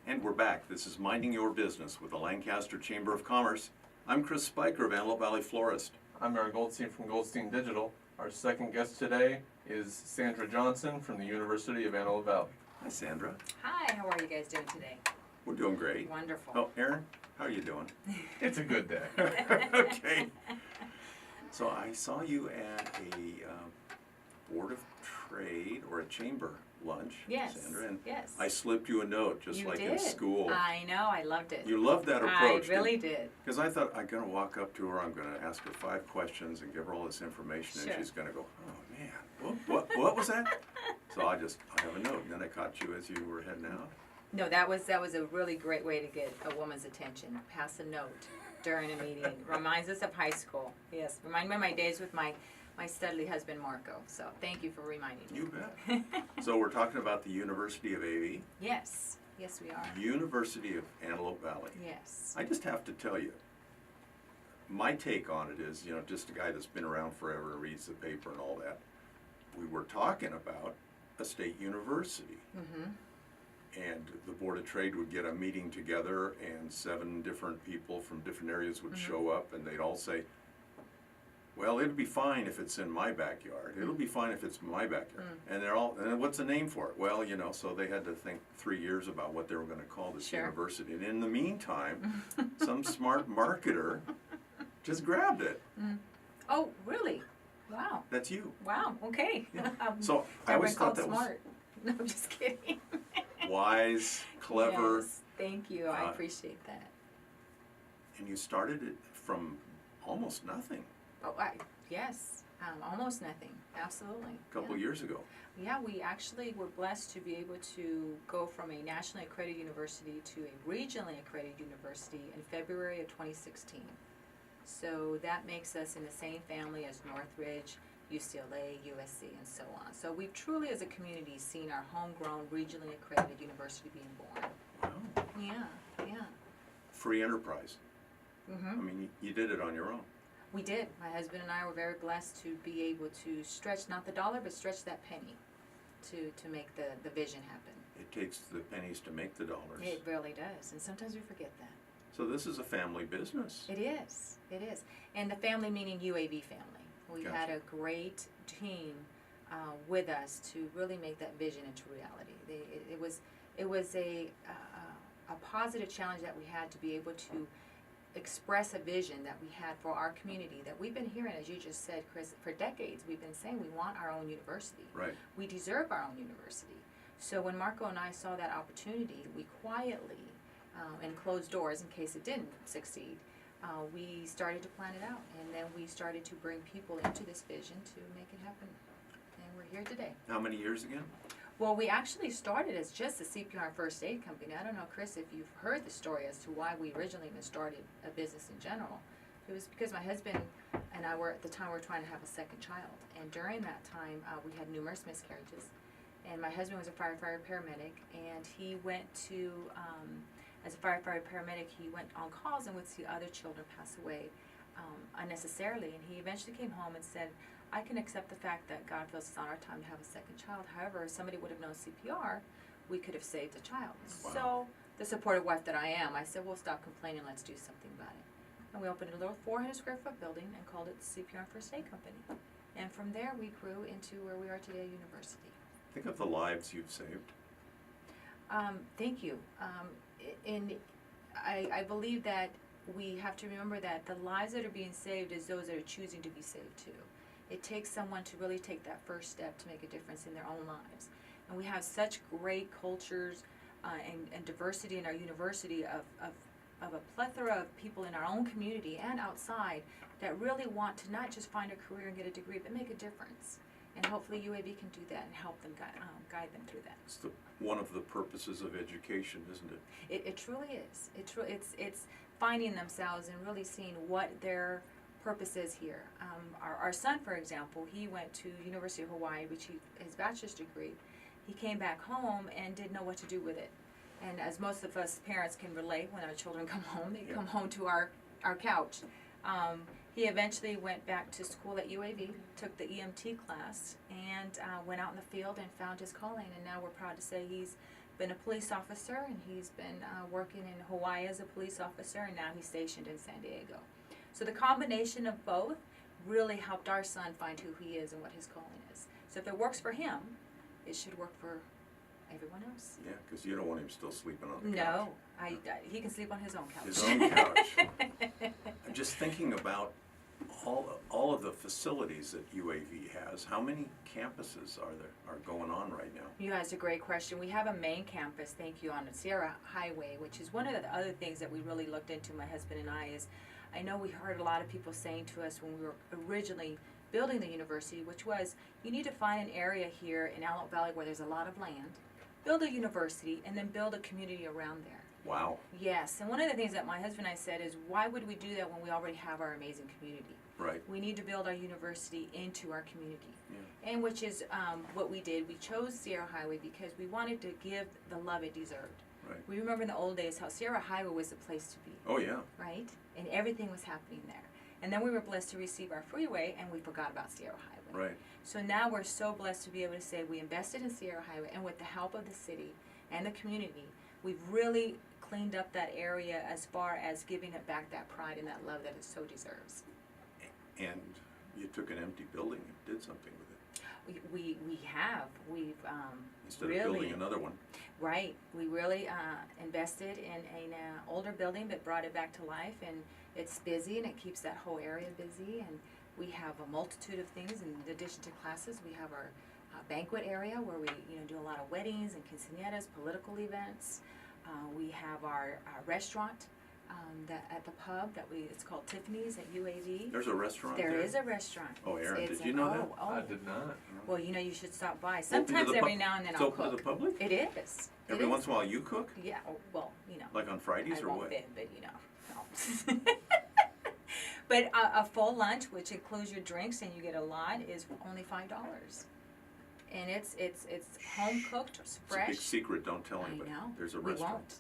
And we're back. This is Minding Your Business with the Lancaster Chamber of Commerce. I'm Chris Spiker of Antelope Valley Florist. I'm Aaron Goldstein from Goldstein Digital. Our second guest today is Sandra Johnson from the University of Antelope Valley. Hi, Sandra. Hi, how are you guys doing today? We're doing great. Wonderful. Oh, Aaron, how are you doing? It's a good day. Okay. So I saw you at a Board of Trade or a chamber lunch, Yes, Sandra, and yes. I slipped you a note just You like did. in school. I know, I loved it. You loved that approach. I really did. Because I thought I'm going to walk up to her, I'm going to ask her 5 questions and give her all this information, Sure. and she's going to go, oh man, what was that? So I have a note, and then I caught you as you were heading out. No, that was a really great way to get a woman's attention. Pass a note during a meeting. Reminds us of high school. Yes, remind me of my days with my studly husband Marco. So thank you for reminding me. You bet. So we're talking about the University of AV. Yes, yes we are. University of Antelope Valley. Yes. I just have to tell you, my take on it is, just a guy that's been around forever and reads the paper and all that. We were talking about a state university. Mm-hmm. And the Board of Trade would get a meeting together, and 7 different people from different areas would show up, and they'd all say, well, it'll be fine if it's in my backyard. It'll be fine if it's my backyard. And they're all, and what's the name for it? Well, so they had to think 3 years about what they were going to call this Sure. university. And in the meantime, some smart marketer just grabbed it. Oh, really? Wow. That's you. Wow. Okay. So I always thought that smart. No, I'm just kidding. was wise, clever. Yes, thank you. I appreciate that. And you started it from almost nothing. Oh, yes, almost nothing. Absolutely. A couple years ago. Yeah, we actually were blessed to be able to go from a nationally accredited university to a regionally accredited university in February of 2016. So that makes us in the same family as Northridge, UCLA, USC, and so on. So we've truly, as a community, seen our homegrown, regionally accredited university being born. Wow. Yeah. Free enterprise. Mm-hmm. I mean, you did it on your own. We did. My husband and I were very blessed to be able to stretch, not the dollar, but stretch that penny to make the vision happen. It takes the pennies to make the dollars. It really does, and sometimes we forget that. So this is a family business. It is. It is. And the family meaning UAV family. We Gotcha. had a great team with us to really make that vision into reality. It was a positive challenge that we had to be able to express a vision that we had for our community that we've been hearing, as you just said, Chris, for decades. We've been saying we want our own university. Right. We deserve our own university. So when Marco and I saw that opportunity, we quietly, and closed doors in case it didn't succeed, we started to plan it out. And then we started to bring people into this vision to make it happen. And we're here today. How many years again? Well, we actually started as just a CPR and first aid company. I don't know, Chris, if you've heard the story as to why we originally even started a business in general. It was because my husband and I were, at the time, we were trying to have a second child. And during that time, we had numerous miscarriages. And my husband was a firefighter paramedic, and he went to, as a firefighter paramedic, he went on calls and would see other children pass away unnecessarily. And he eventually came home and said, I can accept the fact that God feels it's not our time to have a second child. However, if somebody would have known CPR, we could have saved a child. Wow. So, the supportive wife that I am, I said, well, stop complaining, let's do something about it. And we opened a little 400 square foot building and called it the CPR and First Aid Company. And from there, we grew into where we are today, university. Think of the lives you've saved. Thank you. And I believe that we have to remember that the lives that are being saved is those that are choosing to be saved too. It takes someone to really take that first step to make a difference in their own lives. And we have such great cultures and diversity in our university of a plethora of people in our own community and outside that really want to not just find a career and get a degree, but make a difference. And hopefully UAB can do that and help them guide them through that. It's one of the purposes of education, isn't it? It truly is. It's finding themselves and really seeing what their purpose is here. Our son, for example, he went to University of Hawaii, which his bachelor's degree. He came back home and didn't know what to do with it. And as most of us parents can relate, when our children come home, they come home to our couch. He eventually went back to school at UAV, took the EMT class, and went out in the field and found his calling. And now we're proud to say he's been a police officer, and he's been working in Hawaii as a police officer, and now he's stationed in San Diego. So the combination of both really helped our son find who he is and what his calling is. So if it works for him, it should work for everyone else. Yeah, because you don't want him still sleeping on the couch. No, he can sleep on his own couch. His own couch. I'm just thinking about all of the facilities that UAV has. How many campuses are going on right now? You know, that's a great question. We have a main campus, thank you, on the Sierra Highway, which is one of the other things that we really looked into, my husband and I, is I know we heard a lot of people saying to us when we were originally building the university, which was, you need to find an area here in Antelope Valley where there's a lot of land, build a university, and then build a community around there. Wow. Yes, and one of the things that my husband and I said is, why would we do that when we already have our amazing community? Right. We need to build our university into our community. Yeah. And which is what we did. We chose Sierra Highway because we wanted to give the love it deserved. Right. We remember in the old days how Sierra Highway was the place to be, Oh yeah. right? And everything was happening there. And then we were blessed to receive our freeway, and we forgot about Sierra Highway. Right. So now we're so blessed to be able to say we invested in Sierra Highway, and with the help of the city and the community, we've really cleaned up that area as far as giving it back that pride and that love that it so deserves. And you took an empty building and did something with it We have. We've instead really, of building another one. Right. We really invested in an older building but brought it back to life, and it's busy and it keeps that whole area busy, and we have a multitude of things in addition to classes. We have our banquet area where we do a lot of weddings and quinceañeras, political events. We have our restaurant at the pub it's called Tiffany's at UAV. There's a restaurant There is a restaurant. Oh, Aaron, It's did you know that? Oh, I did not. well, you should stop by. Open to Sometimes the every pub- now and then It's I'll open to cook. the public? It is. Every It once is. in a while you cook? Yeah, well, Like on Fridays I or won't what? fit, but no. But a full lunch, which includes your drinks and you get a lot, is only $5. And it's home cooked, It's a fresh. big secret, don't tell I anybody. know. There's a We restaurant. won't.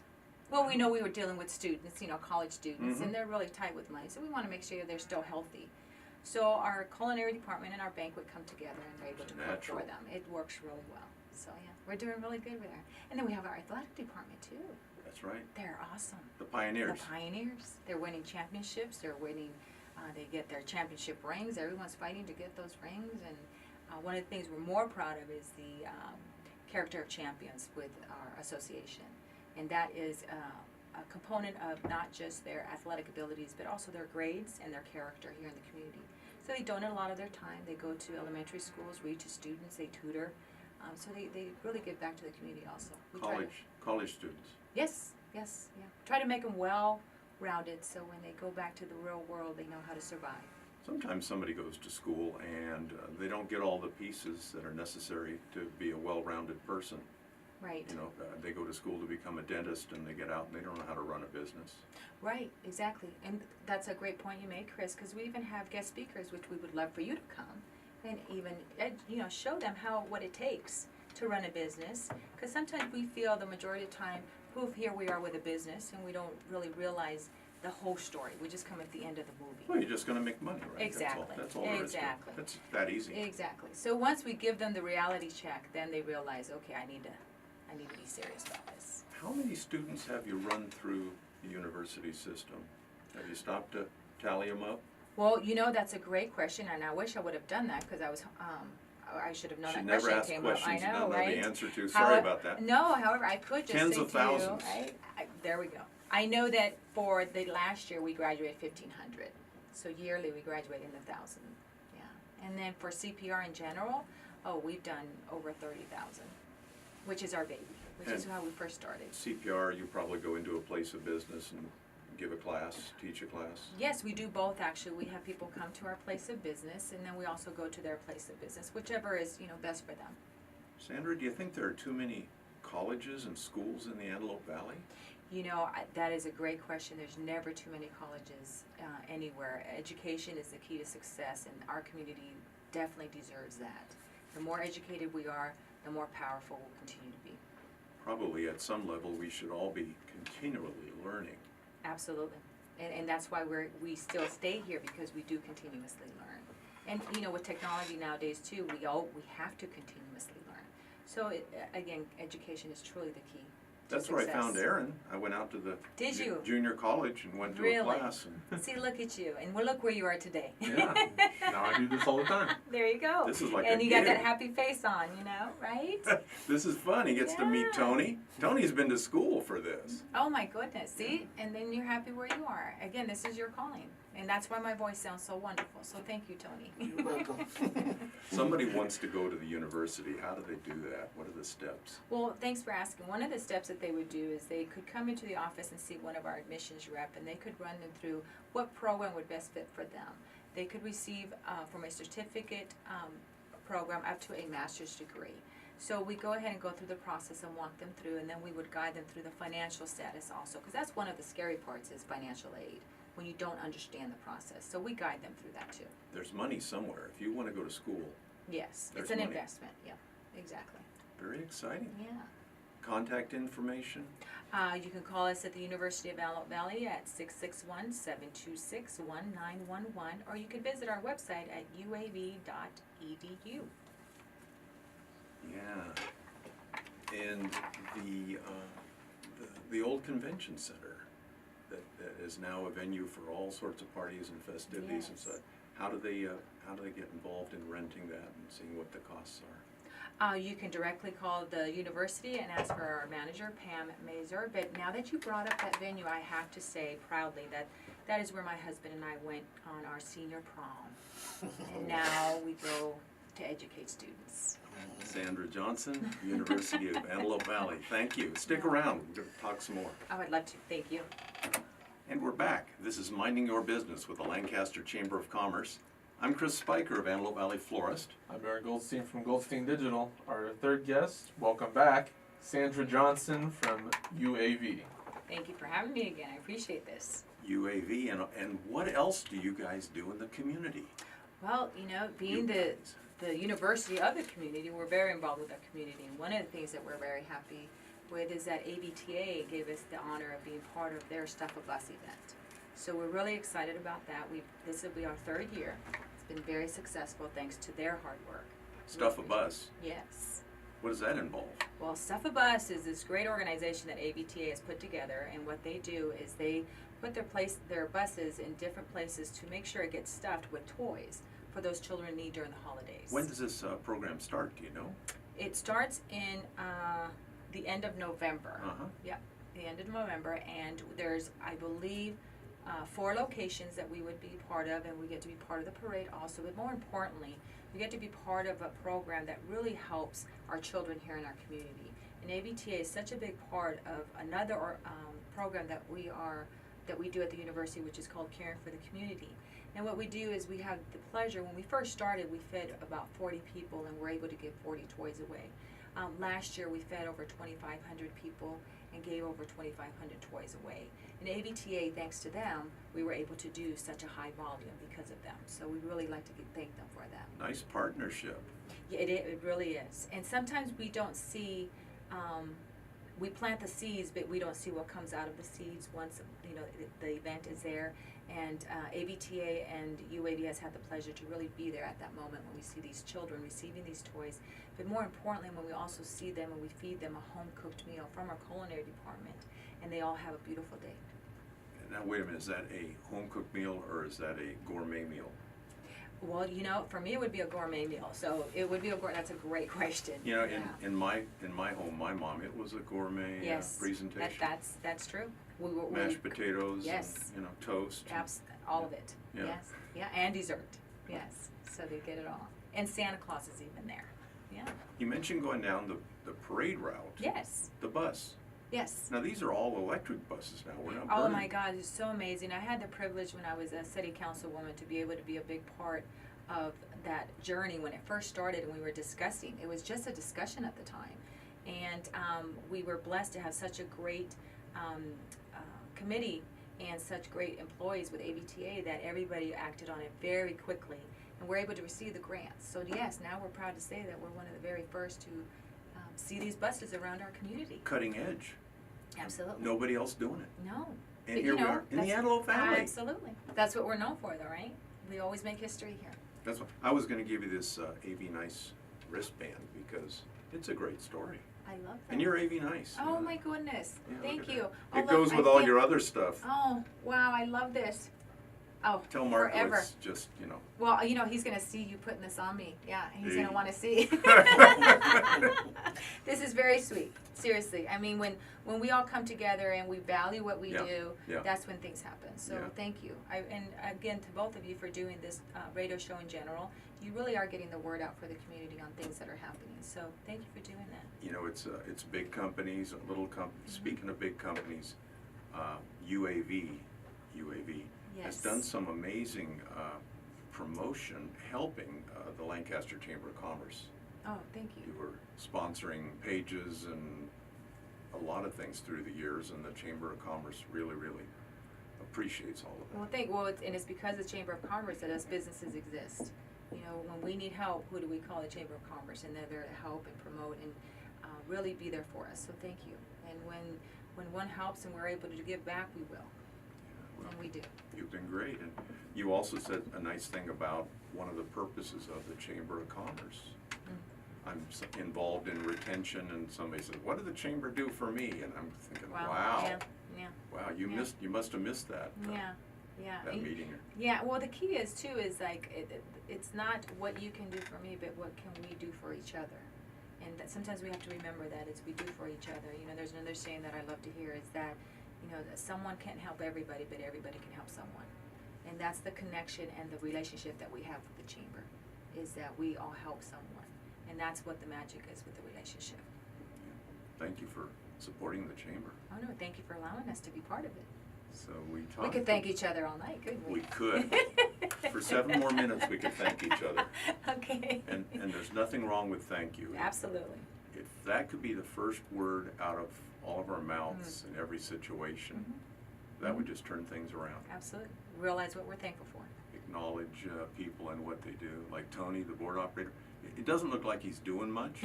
Well, we know we were dealing with students, college students, Mhm. and they're really tight with money, so we want to make sure they're still healthy. So our culinary department and our banquet come together, and they're able to cook Natural. for them. It works really well. So yeah, we're doing really good with that. And then we have our athletic department too. That's right. They're awesome. The pioneers. The pioneers. They're winning championships. They're winning. They get their championship rings. Everyone's fighting to get those rings. And one of the things we're more proud of is the character of champions with our association, and that is a component of not just their athletic abilities, but also their grades and their character here in the community. So they donate a lot of their time. They go to elementary schools, read to students, they tutor. So they really give back to the community also. We try to- College students. Yes, yeah. Try to make them well-rounded, so when they go back to the real world, they know how to survive. Sometimes somebody goes to school and they don't get all the pieces that are necessary to be a well-rounded person. Right. They go to school to become a dentist and they get out and they don't know how to run a business. Right, exactly. And that's a great point you make, Chris, because we even have guest speakers, which we would love for you to come and even, show them what it takes to run a business. Because sometimes we feel the majority of the time, here we are with a business and we don't really realize the whole story. We just come at the end of the movie. Well, you're just going to make money, right? Exactly. That's all there is to it. Exactly. It's that easy. Exactly. So once we give them the reality check, then they realize, okay, I need to be serious about this. How many students have you run through the university system? Have you stopped to tally them up? Well, that's a great question, and I wish I would have done that because I should have known Should that never question ask came up. I questions you know, don't know right? the answer to. Sorry about that. No, however, I could just Tens say of to thousands. you, right? There we go. I know that for the last year we graduated 1,500, so yearly we graduate in the 1,000. Yeah, and then for CPR in general, we've done over 30,000, which is our baby, which is And how we first started. CPR, you probably go into a place of business and give a class, teach a class. Yes, we do both actually. We have people come to our place of business, and then we also go to their place of business, whichever is best for them. Sandra, do you think there are too many colleges and schools in the Antelope Valley? That is a great question. There's never too many colleges anywhere. Education is the key to success, and our community definitely deserves that. The more educated we are, the more powerful we'll continue to be. Probably at some level we should all be continually learning. Absolutely. And that's why we still stay here, because we do continuously learn. And with technology nowadays too, we have to continuously learn. So again, education is truly the key. to That's where I found success. Aaron. I went out to the Did you? junior college and went to a Really? class. And See, look at you, and well, look where you are today. Yeah, now I do this all the time. There you go. This is like and a you got that gig. happy face on, right? This is fun. He gets to meet Yeah. Tony. Tony's been to school for this. Oh my goodness, see? And then you're happy where you are. Again, this is your calling. And that's why my voice sounds so wonderful. So thank you, Tony. You're welcome. Somebody wants to go to the university. How do they do that? What are the steps? Well, thanks for asking. One of the steps that they would do is they could come into the office and see one of our admissions rep, and they could run them through what program would best fit for them. They could receive from a certificate program up to a master's degree. So we go ahead and go through the process and walk them through, and then we would guide them through the financial status also, because that's one of the scary parts is financial aid, when you don't understand the process. So we guide them through that too. There's money somewhere. If you want to go to school, Yes, There's it's an money. investment. Yeah, exactly. very exciting. Yeah. Contact information. You can call us at the University of Antelope Valley at 661-726-1911, or you can visit our website at uav.edu. Yeah. And the old convention center that is now a venue for all sorts of parties and festivities and Yes. such. How do they get involved in renting that and seeing what the costs are? You can directly call the university and ask for our manager, Pam Mazur. But now that you brought up that venue, I have to say proudly that that is where my husband and I went on our senior prom. And now we go to educate students. Sandra Johnson, University of Antelope Valley. Thank you. Stick around. We're going to talk some more. I would love to. Thank you. And we're back. This is Minding Your Business with the Lancaster Chamber of Commerce. I'm Chris Spiker of Antelope Valley Florist. I'm Aaron Goldstein from Goldstein Digital. Our third guest, welcome back, Sandra Johnson from UAV. Thank you for having me again. I appreciate this. UAV, and what else do you guys do in the community? Well, being the university of the community, we're very involved with our community. And one of the things that we're very happy with is that ABTA gave us the honor of being part of their Stuff a Bus event. So we're really excited about that. This will be our third year. It's been very successful thanks to their hard work. Stuff a Bus. Yes. What does that involve? Well, Stuff a Bus is this great organization that ABTA has put together, and what they do is they put their buses in different places to make sure it gets stuffed with toys for those children in need during the holidays. When does this program start? Do you know? It starts in the end of November. Uh-huh. Yep, the end of November, and there's, I believe, 4 locations that we would be part of, and we get to be part of the parade also. But more importantly, we get to be part of a program that really helps our children here in our community. And ABTA is such a big part of another program that we do at the university, which is called Caring for the Community. And what we do is we have the pleasure, when we first started, we fed about 40 people and we're able to give 40 toys away. Last year we fed over 2,500 people and gave over 2,500 toys away. And ABTA, thanks to them, we were able to do such a high volume because of them. So we really like to thank them for that. Nice partnership. Yeah, it really is. And sometimes we don't see, we plant the seeds, but we don't see what comes out of the seeds once the event is there. And ABTA and UAV has had the pleasure to really be there at that moment when we see these children receiving these toys. But more importantly, when we also see them and we feed them a home-cooked meal from our culinary department, and they all have a beautiful day. Now, wait a minute. Is that a home-cooked meal or is that a gourmet meal? Well, for me it would be a gourmet meal. So it would be that's a great question. You know, Yeah. in my home, my mom, it was a gourmet Yes, presentation. that's true. Mashed potatoes, Yes. and, toast. All of it. Yeah. Yes. Yeah, and dessert. Yes. So they get it all. And Santa Claus is even there. Yeah. You mentioned going down the parade route. Yes. The bus. Yes. Now, these are all electric buses now. We're not Oh burning. my God, it's so amazing. I had the privilege when I was a city councilwoman to be able to be a big part of that journey when it first started and we were discussing. It was just a discussion at the time. And we were blessed to have such a great committee and such great employees with ABTA that everybody acted on it very quickly and we're able to receive the grants. So yes, now we're proud to say that we're one of the very first to see these buses around our community. Cutting edge. Absolutely. Nobody else doing it. No. And But, here we are in the that's- Antelope Valley. Absolutely. That's what we're known for, though, right? We always make history here. That's what I was going to give you this AV Nice wristband because It's a great story. I love that. And you're AV nice. Oh my goodness, Yeah, look thank at you. that. Oh, It look, goes I with all feel- your other stuff. Oh, wow, I love this. Oh, Tell Marco forever. it's just, Well, he's gonna see you putting this on me. Yeah, he's gonna Hey. wanna see. This is very sweet, seriously. I mean, when we all come together and we value what we Yeah, do, yeah. that's when things happen. So Yeah. thank you. And again, to both of you for doing this radio show in general. You really are getting the word out for the community on things that are happening. So thank you for doing that. It's big companies, little companies. Speaking of big companies, UAV has Yes. done some amazing promotion helping the Lancaster Chamber of Commerce. Oh, thank you. You were sponsoring pages and a lot of things through the years, and the Chamber of Commerce really, really appreciates all of that. Well, it's because the Chamber of Commerce that us businesses exist. When we need help, who do we call? The Chamber of Commerce, and they're there to help and promote and really be there for us. So thank you. And when one helps and we're able to give back, we will. Well, And we do. you've been great, and you also said a nice thing about one of the purposes of the Chamber of Commerce. I'm involved in retention, and somebody said, "What did the chamber do for me?" And I'm thinking, "Wow, Yeah. wow, you must have missed that Yeah. that meeting." Yeah. Well, the key is too like it's not what you can do for me, but what can we do for each other. And that sometimes we have to remember that it's we do for each other. There's another saying that I love to hear is that that someone can't help everybody, but everybody can help someone. And that's the connection and the relationship that we have with the chamber, is that we all help someone. And that's what the magic is with the relationship. Thank you for supporting the chamber. Oh no, thank you for allowing us to be part of it. So we talked. We could thank each other all night, couldn't we? We could. For 7 more minutes, we could thank each other. Okay. And there's nothing wrong with thank you. Absolutely. If that could be the first word out of all of our mouths in every situation, that would just turn things around. Absolutely. Realize what we're thankful for. Acknowledge people and what they do. Like Tony, the board operator. It doesn't look like he's doing much,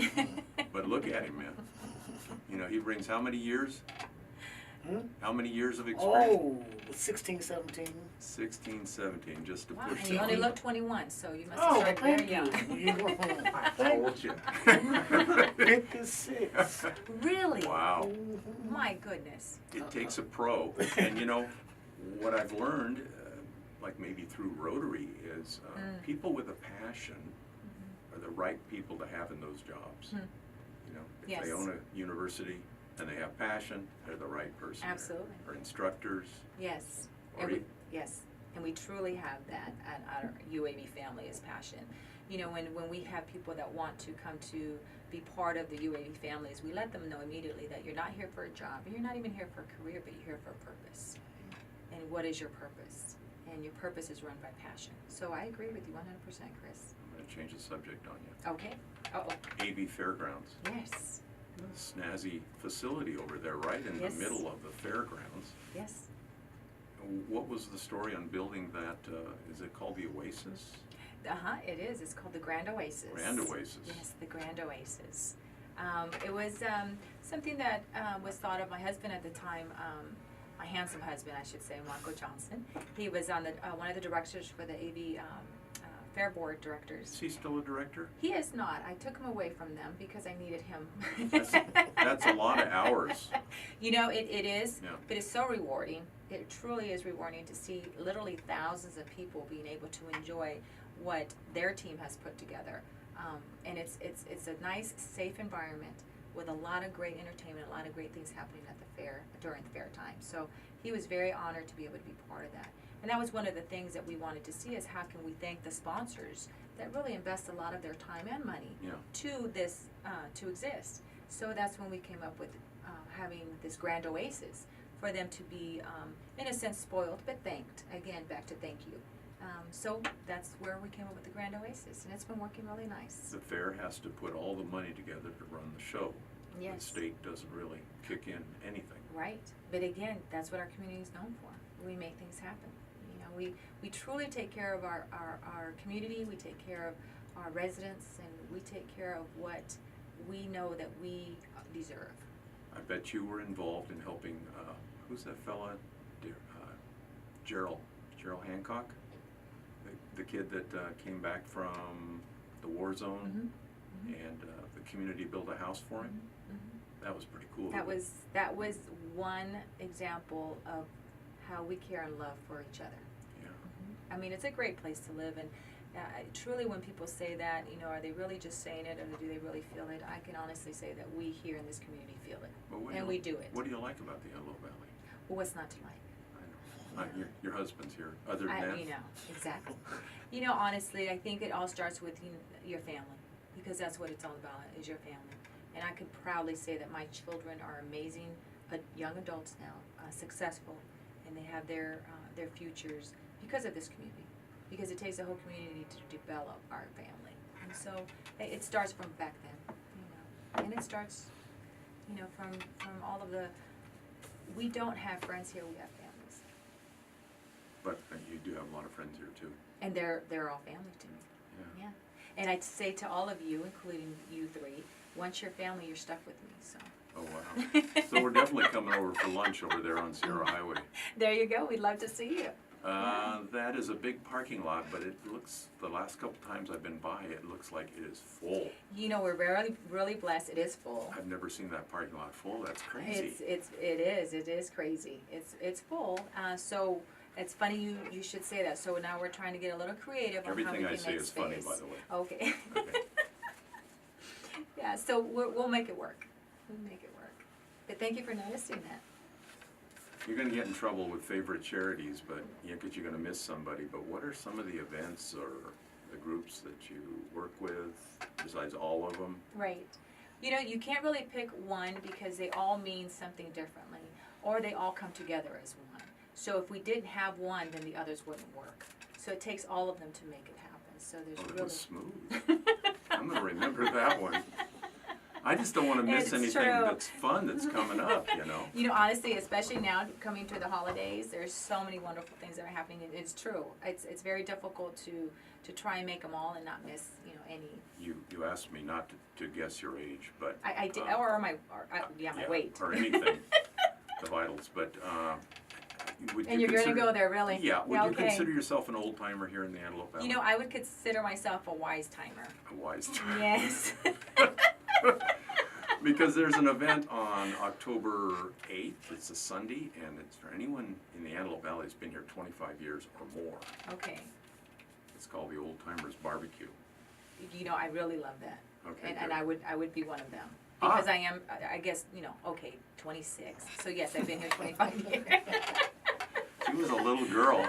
but look at him, man. He brings how many years? How many years of experience? Oh, 16, 17. 16, 17, just to Wow, push and you that. only look 21, so you must have Oh, started thank very young. you. I Thank told you. 56. Really? Wow. My goodness. It takes a pro. And what I've learned, like maybe through Rotary, is people with a passion are the right people to have in those jobs. If Yes. they own a university and they have passion, they're the right person. there. Absolutely. Or instructors. Yes. Or And we, e- yes. And we truly have that at our UAV family is passion. When we have people that want to come to be part of the UAV families, we let them know immediately that you're not here for a job, and you're not even here for a career, but you're here for a purpose. And what is your purpose? And your purpose is run by passion. So I agree with you 100%, Chris. I'm going to change the subject on you. Okay. Uh-oh. AV Fairgrounds. Yes. Snazzy facility over there, right in Yes. the middle of the fairgrounds. Yes. What was the story on building that? Is it called the Oasis? It is. It's called the Grand Oasis. Grand Oasis. Yes, the Grand Oasis. It was something that was thought of. My husband at the time, my handsome husband, I should say, Marco Johnson. He was on the one of the directors for the AV Fair Board directors. Is he still a director? He is not. I took him away from them because I needed him. That's a lot of hours. It is, Yeah. but it's so rewarding. It truly is rewarding to see literally thousands of people being able to enjoy what their team has put together. And it's a nice, safe environment with a lot of great entertainment, a lot of great things happening at the fair during the fair time. So he was very honored to be able to be part of that. And that was one of the things that we wanted to see is how can we thank the sponsors that really invest a lot of their time and money Yeah. to this, to exist. So that's when we came up with having this Grand Oasis for them to be, in a sense, spoiled, but thanked. Again, back to thank you. So that's where we came up with the Grand Oasis, and it's been working really nice. The fair has to put all the money together to run the show. Yes. The state doesn't really kick in anything. Right, but again, that's what our community is known for. We make things happen. We truly take care of our community, we take care of our residents, and we take care of what we know that we deserve. I bet you were involved in helping, who's that fella? Gerald Hancock? The kid that came back from the war zone, and the community build a house for him? Mhm. That was pretty cool. That was one example of how we care and love for each other. Yeah. I mean, it's a great place to live, and truly when people say that, you know, are they really just saying it, or do they really feel it? I can honestly say that we here in this community feel it, But what and we do it. What do you like about the Antelope Valley? Well, what's not to like? I know. Your husband's here. Other than that? You know, exactly. You know, honestly, I think it all starts with your family, because that's what it's all about, is your family. And I can proudly say that my children are amazing, young adults now, successful, and they have their futures because of this community. Because it takes a whole community to develop our family. And so it starts from back then, you know. And it starts, you know, from all of the, we don't have friends here, we have families. But you do have a lot of friends here too. And they're all family to me. Yeah. Yeah. And I'd say to all of you, including you three, once you're family, you're stuck with me, so. Oh, wow. So we're definitely coming over for lunch over there on Sierra Highway. There you go, we'd love to see you. That is a big parking lot, but it looks, the last couple times I've been by, it looks like it is full. You know, we're really blessed, it is full. I've never seen that parking lot full. That's crazy. It is crazy. It's full, so it's funny you should say that. So now we're trying to get a little creative on how we Everything can I make say is funny, space. by the way. Okay. Okay. Yeah, so we'll make it work. We'll make it work. But thank you for noticing that. You're gonna get in trouble with favorite charities, but, yeah, 'cause you're gonna miss somebody. But what are some of the events or the groups that you work with, besides all of them? Right. You know, you can't really pick one because they all mean something differently, or they all come together as one. So if we didn't have one, then the others wouldn't work. So it takes all of them to make it happen. So there's Oh, that really. was smooth. I'm gonna remember that one. I just don't wanna miss It's anything true. that's fun that's coming up, you know? You know, honestly, especially now coming to the holidays, there's so many wonderful things that are happening. It's true. It's very difficult to try and make them all and not miss, you know, any. You asked me not to guess your age, but. I did, my weight. Or anything, the vitals, but, would you And you're gonna consider- go there, really? Yeah, would you okay. consider yourself an old timer here in the Antelope Valley? You know, I would consider myself a wise timer. A wise timer. Yes. Because there's an event on October 8th, it's a Sunday, and it's for anyone in the Antelope Valley that's been here 25 years or more. Okay. It's called the Old Timers Barbecue. You know, I really love that. Okay, And good. I would be one of them. Ah. Because I am, I guess, you know, okay, 26. So yes, I've been here 25 years. She was a little girl.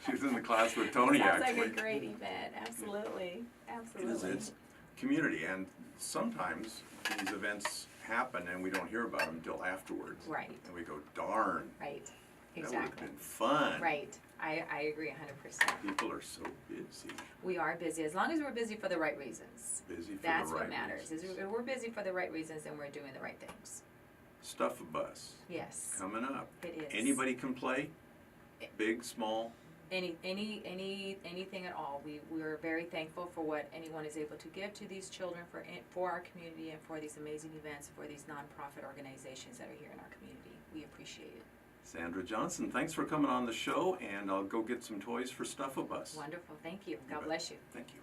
She was in the class with Tony, Sounds actually. like a great event, absolutely, absolutely. It's community, and sometimes these events happen and we don't hear about them until afterwards. Right. And we go, darn, Right, that would have exactly. been fun. Right, I agree 100%. People are so busy, We are busy, as long as we're busy for the right reasons. busy for That's the right what matters, is reasons. if we're busy for the right reasons, then we're doing the right things. Stuff a Bus, Yes, coming up. it is. Anybody can play, big, small. Anything at all. We're very thankful for what anyone is able to give to these children, for our community, and for these amazing events, for these nonprofit organizations that are here in our community. We appreciate it. Sandra Johnson, thanks for coming on the show, and I'll go get some toys for Stuff a Bus. Wonderful, thank you. God bet. bless you. Thank you.